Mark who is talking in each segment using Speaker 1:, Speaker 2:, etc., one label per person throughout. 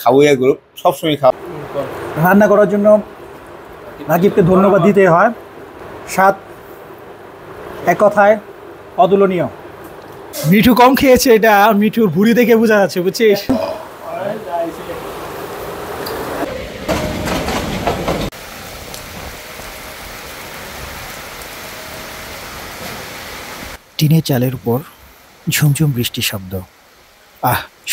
Speaker 1: খাওয়াইয়া গ্রুপ সবসময় খাওয়া
Speaker 2: রান্না করার জন্য রাকিবকে ধন্যবাদ দিতে হয়। স্বাদ এক কথায় অতুলনীয়। মিঠু কম খেয়েছে, এটা মিঠুর ভুঁড়ি দেখে বোঝা যাচ্ছে, বুঝছিস? টিনের চালের উপর ঝুমঝুম বৃষ্টির শব্দ,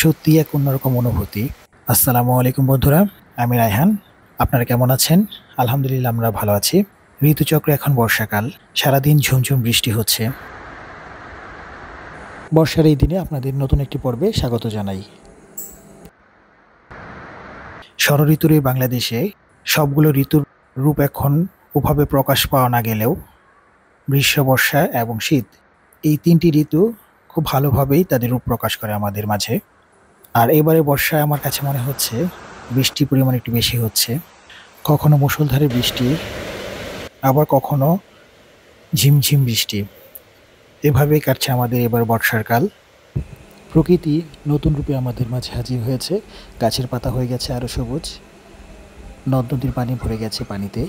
Speaker 2: সত্যি এক অন্যরকম অনুভূতি। আসসালামু আলাইকুম বন্ধুরা, আমি রায়হান। আপনারা কেমন আছেন? আলহামদুলিল্লাহ, আমরা ভালো আছি। ঋতুচক্র এখন বর্ষাকাল, সারাদিন ঝুমঝুম বৃষ্টি হচ্ছে। বর্ষার এই দিনে আপনাদের নতুন একটি পর্বে স্বাগত জানাই। ষড়ঋতুর এই বাংলাদেশে সবগুলো ঋতুর রূপ এখন ওভাবে প্রকাশ পাওয়া না গেলেও গ্রীষ্ম, বর্ষা এবং শীত, এই তিনটি ঋতু খুব ভালোভাবেই তাদের রূপ প্রকাশ করে আমাদের মাঝে। আর এবারে বর্ষায় আমার কাছে মনে হচ্ছে বৃষ্টির পরিমাণ একটু বেশি হচ্ছে। কখনো মুষলধারে বৃষ্টি, আবার কখনো ঝিমঝিম বৃষ্টি, এভাবেই কাটছে আমাদের এবার বর্ষার কাল। প্রকৃতি নতুন রূপে আমাদের মাঝে হাজির হয়েছে। গাছের পাতা হয়ে গেছে আরও সবুজ, নদ নদীর পানি ভরে গেছে পানিতে।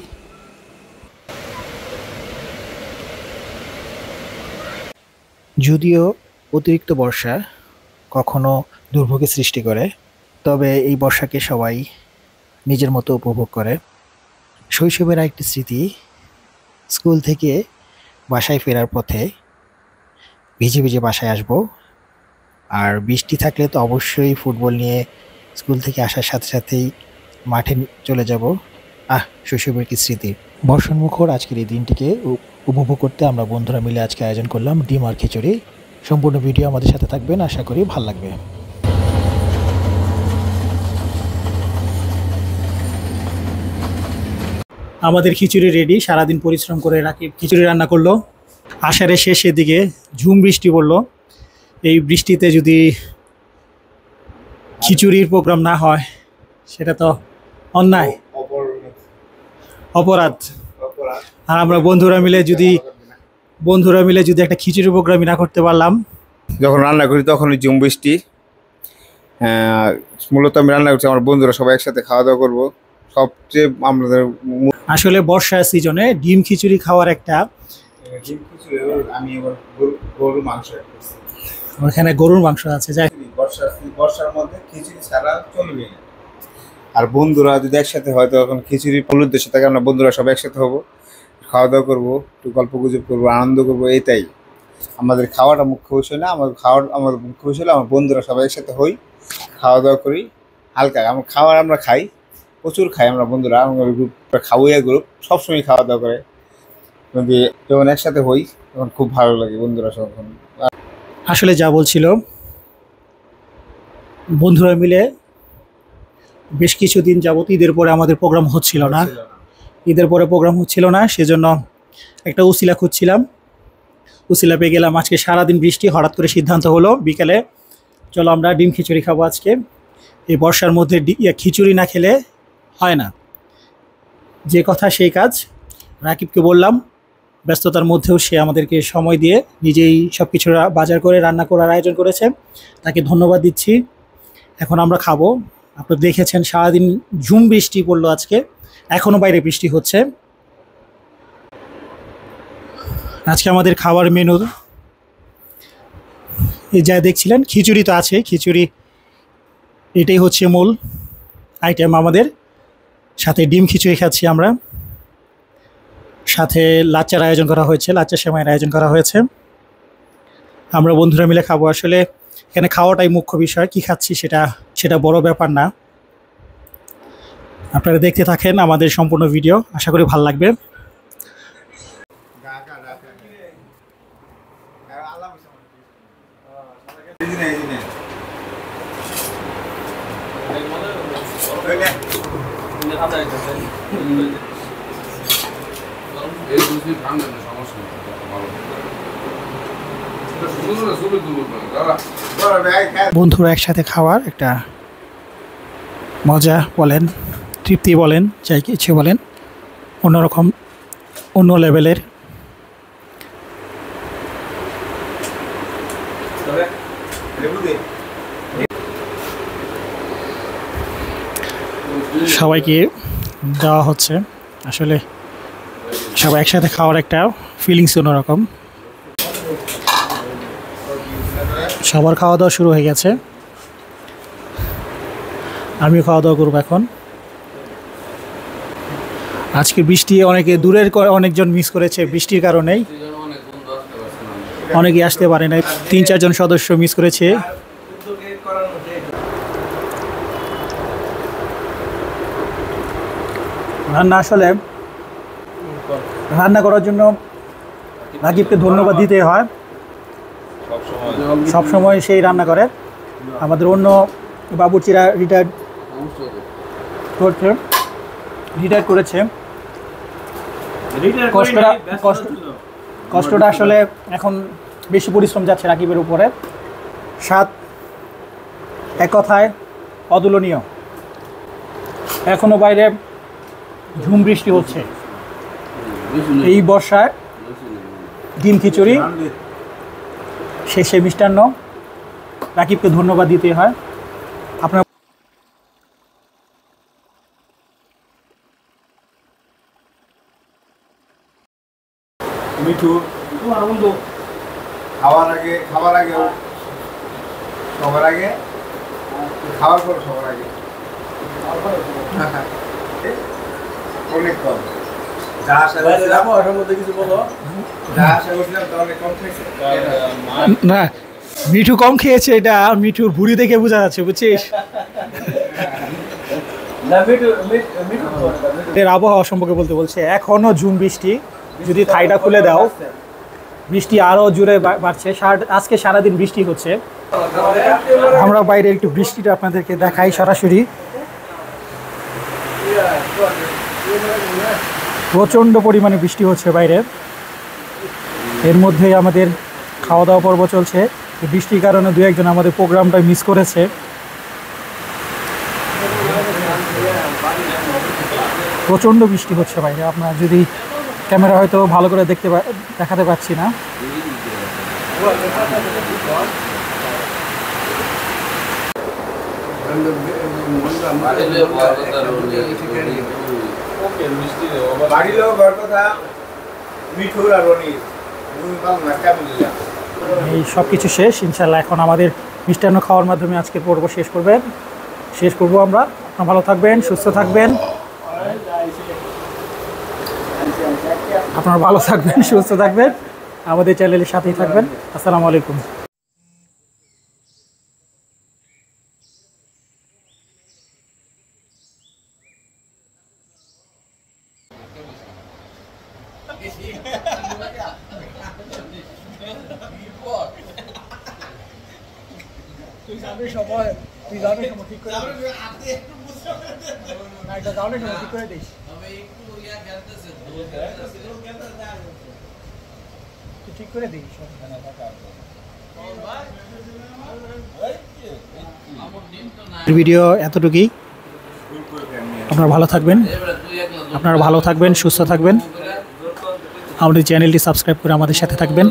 Speaker 2: যদিও অতিরিক্ত বর্ষা কখনো দুর্ভোগের সৃষ্টি করে, তবে এই বর্ষাকে সবাই নিজের মতো উপভোগ করে। শৈশবের একটি স্মৃতি, স্কুল থেকে বাসায় ফেরার পথে ভিজে ভিজে বাসায় আসব, আর বৃষ্টি থাকলে তো অবশ্যই ফুটবল নিয়ে স্কুল থেকে আসার সাথে সাথেই মাঠে চলে যাব। শৈশবের কি স্মৃতি। বর্ষণমুখর আজকের এই দিনটিকে উপভোগ করতে আমরা বন্ধুরা মিলে আজকে আয়োজন করলাম ডিম আর খিচুড়ি। সম্পূর্ণ ভিডিও আমাদের সাথে থাকবেন, আশা করি ভালো লাগবে। আমাদের খিচুড়ি রেডি। সারাদিন পরিশ্রম করে রাকিব খিচুড়ি রান্না করলো। আষাঢ়ের শেষের দিকে ঝুম বৃষ্টি পড়লো। এই বৃষ্টিতে যদি খিচুড়ির প্রোগ্রাম না হয় সেটা তো অন্যায়, অপরাধ। আর আমরা বন্ধুরা মিলে যদি একটা খিচুড়ি প্রোগ্রামই না করতে পারলাম।
Speaker 1: যখন রান্না করি তখন ওই ঝুম বৃষ্টি। মূলত আমি রান্না করছি, আমার বন্ধুরা সবাই একসাথে খাওয়া দাওয়া করবো। সবচেয়ে আমাদের
Speaker 2: আসলে বর্ষার সিজনে ডিম খিচুড়ি খাওয়ার একটা,
Speaker 1: আমি গরুর মাংস,
Speaker 2: ওখানে গরুর মাংস আছে, যাই
Speaker 1: বর্ষার মধ্যে খিচুড়ি ছাড়া চলবে না। আর বন্ধুরা যদি একসাথে হয় তখন খিচুড়ি ফুল উদ্দেশ্যে থাকে, আমরা বন্ধুরা সবাই একসাথে হবো, খাওয়া দাওয়া করবো, একটু গল্প গুজব করবো, আনন্দ করবো। এটাই আমাদের খাওয়াটা মুখ্য বিষয় না। আমাদের মুখ্য বিষয় হলো আমার বন্ধুরা সবাই একসাথে হই, খাওয়া দাওয়া করি। হালকা আমরা খাই, প্রচুর খাই আমরা বন্ধুরা। আমাদের গ্রুপটা খাওয়াইয়া গ্রুপ সবসময় খাওয়া দাওয়া করে। যদি যখন একসাথে হই তখন খুব ভালো লাগে বন্ধুরা তখন।
Speaker 2: আসলে যা বলছিল, বন্ধুরা মিলে বেশ কিছুদিন যাবত ঈদের পরে আমাদের প্রোগ্রাম হচ্ছিল না, সেজন্য একটা উসিলা খুঁজছিলাম। উসিলা পেয়ে গেলাম। আজকে সারাদিন বৃষ্টি, হঠাৎ করে সিদ্ধান্ত হলো বিকেলে চলো আমরা ডিম খিচুড়ি খাবো আজকে। এই বর্ষার মধ্যে খিচুড়ি না খেলে হয় না। যে কথা সেই কাজ। রাকিবকে বললাম, ব্যস্ততার মধ্যেও সে আমাদেরকে সময় দিয়ে নিজেই সব কিছু বাজার করে রান্না করার আয়োজন করেছে। তাকে ধন্যবাদ দিচ্ছি। এখন আমরা খাবো। আপনারা দেখেছেন সারাদিন ঝুম বৃষ্টি পড়লো আজকে, এখনও বাইরে বৃষ্টি হচ্ছে। আজকে আমাদের খাবার মেনু যা দেখছিলেন, খিচুড়ি তো আছে, খিচুড়ি এটাই হচ্ছে মূল আইটেম আমাদের। সাথে ডিম খিচুড়ি খাচ্ছি আমরা, সাথে লাচ্চার আয়োজন করা হয়েছে, লাচ্চা সেমাইয়ের আয়োজন করা হয়েছে। আমরা বন্ধুরা মিলে খাবো। আসলে এখানে খাওয়াটাই মুখ্য বিষয়, কি খাচ্ছি সেটা বড় ব্যাপার না। আপনারা দেখতে থাকেন আমাদের সম্পূর্ণ ভিডিও, আশা করি ভালো লাগবে। বন্ধুরা একসাথে খাওয়ার একটা মজা বলেন, তৃপ্তি বলেন, যাই কিছু বলেন, অন্যরকম, অন্য লেভেলের। সবাইকে দেওয়া হচ্ছে। আসলে সবাই একসাথে খাওয়ার একটা ফিলিংস অন্যরকম। সবার খাওয়া দাওয়া শুরু হয়ে গেছে, আমিও খাওয়া দাওয়া করবো এখন। আজকে বৃষ্টি অনেকে দূরের অনেকজন মিস করেছে বৃষ্টির কারণেই, অনেকে আসতে পারে নাই, 3-4 জন সদস্য মিস করেছে। রান্না আসলে রান্না করার জন্য রাকিবকে ধন্যবাদ দিতে হয়, সব সময় সেই রান্না করে। আমাদের অন্য বাবুর্চিরা রিটায়ার্ড করেছে। কষ্টটা আসলে এখন বেশি পরিশ্রম যাচ্ছে রাকিবের উপরে। স্বাদ এক কথায় অতুলনীয়। এখনো বাইরে ঝুম বৃষ্টি হচ্ছে, এই বর্ষায় ডিম খিচুড়ি শেষে মিষ্টান্ন, রাকিবকে ধন্যবাদ দিতে হয়। আপনার
Speaker 1: মিঠু খাওয়ার আগে সবার আগে খাওয়ার পর সবার আগে অনেক কম। যা আশা করছিলাম তা অনেক কম খাইছে।
Speaker 2: না, মিঠু কম খেয়েছে, এটা মিঠুর ভুঁড়ি দেখে বোঝা যাচ্ছে, বুঝছিস? এর আবহাওয়া সম্পর্কে বলছে এখনো ঝুম বৃষ্টি, যদি থাইটা খুলে দাও বৃষ্টি আরো জোরে বাড়ছে। আজকে সারাদিন বৃষ্টি হচ্ছে। আমরা বাইরে একটু বৃষ্টিটা আপনাদেরকে দেখাই সরাসরি। প্রচণ্ড পরিমাণে বৃষ্টি হচ্ছে বাইরে। এর মধ্যেই আমাদের খাওয়া দাওয়া পর্ব চলছে। বৃষ্টির কারণে 2-1 জন আমাদের প্রোগ্রামটা মিস করেছে। প্রচণ্ড বৃষ্টি হচ্ছে বাইরে। আপনার যদি ক্যামেরা হয়তো ভালো করে দেখাতে পাচ্ছি না। এই সব কিছু শেষ ইনশাল্লাহ। এখন আমাদের মিষ্টান্ন খাওয়ার মাধ্যমে আজকের পর্ব শেষ করবো আমরা। আপনারা ভালো থাকবেন, সুস্থ থাকবেন। আপনারা ভালো থাকবেন, সুস্থ থাকবেন, আমাদের চ্যানেলের সাথেই থাকবেন। আসসালামু আলাইকুম। তুই যাবে সময় ঠিক করে ঠিক করে দিস। ঠিক করে দিস। ভিডিও এতটুকুই। আপনারা ভালো থাকবেন, সুস্থ থাকবেন। আমাদের চ্যানেলটি সাবস্ক্রাইব করে আমাদের সাথে থাকবেন।